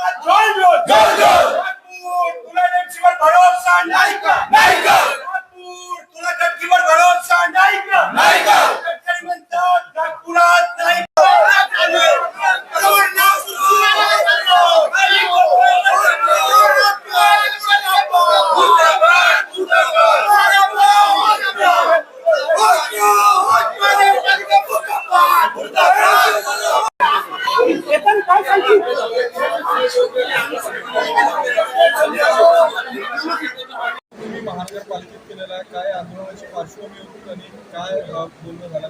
तुला नेमकीवर भरोसा नाही का? नाही का? तुला नक्कीवर भरोसा नाही का? नाही का? शेतकरी म्हणतात नागपुरात नाही तुम्ही महानगरपालिकेत केलेला काय आंदोलनाची पार्श्वभूमी होती आणि काय बोलणं झालं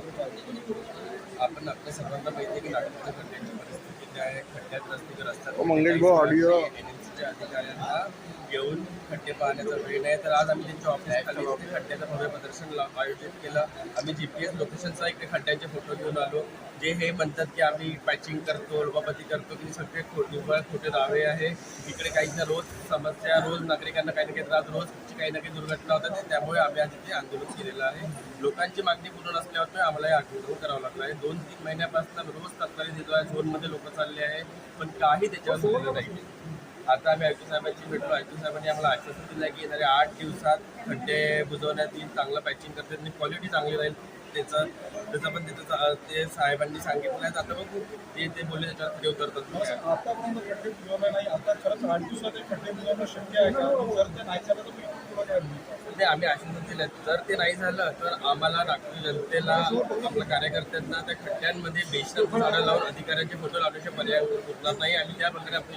आपण आपल्या सर्वांना माहिती आहे की नागपूरच्या खड्ड्यांची परिस्थिती जी आहे, खड्ड्यात रस्त्यात मंगेश भाऊ ऑडिओ एनएमसीच्या अधिकाऱ्यांना येऊन खड्डे पाहण्याचा वेळ नाही. तर आज आम्ही त्यांच्या ऑफिस खाली तिथे खड्ड्याचं भव्य प्रदर्शन आयोजित केलं. आम्ही GPS लोकेशनचा इकडे खड्ड्यांचे फोटो घेऊन आलो. जे हे म्हणतात की आम्ही पॅचिंग करतो, लोपापती करतो, की सगळे खोटे दावे आहे. इकडे काहींना रोज समस्या, रोज नागरिकांना काही ना काही त्रास, रोज काही ना काही दुर्घटना होतात. त्यामुळे आम्ही आज इथे आंदोलन केलेलं आहे. लोकांची मागणी पूर्ण नसल्यावर आम्हाला हे आंदोलन करावं लागलं आहे. 2-3 महिन्यापासून रोज तत्कालीन जिल्हा झोनमध्ये लोक चालले आहे, पण काही त्याच्यावर झालेलं नाही. आता आम्ही आयुक्त साहेबांची भेटलो. आयुक्त साहेबांनी आम्हाला आश्वासन दिलं की येणाऱ्या 8 दिवसात खड्डे बुजवण्यात येईल, चांगलं पॅचिंग करतात आणि क्वालिटी चांगली राहील. त्याचं पण ते साहेबांनी सांगितलं आहे. आता बघू ते बोलले त्याच्यावर खडे उतरतात. आतापर्यंत खड्डे बुजवले नाही, आता खरंच 8 दिवसात खड्डे बुजवणं शक्य आहे का? जर ते नाही झालं तर ते आम्ही आश्वासन दिलं. जर ते नाही झालं तर आम्हाला नागपूर जनतेला, आपल्या कार्यकर्त्यांना त्या खड्ड्यांमध्ये बेशर्त झाडं लावून अधिकाऱ्यांचे फोटो लावण्याचे पर्याय उरणार नाही. आम्ही त्या प्रकारे आपली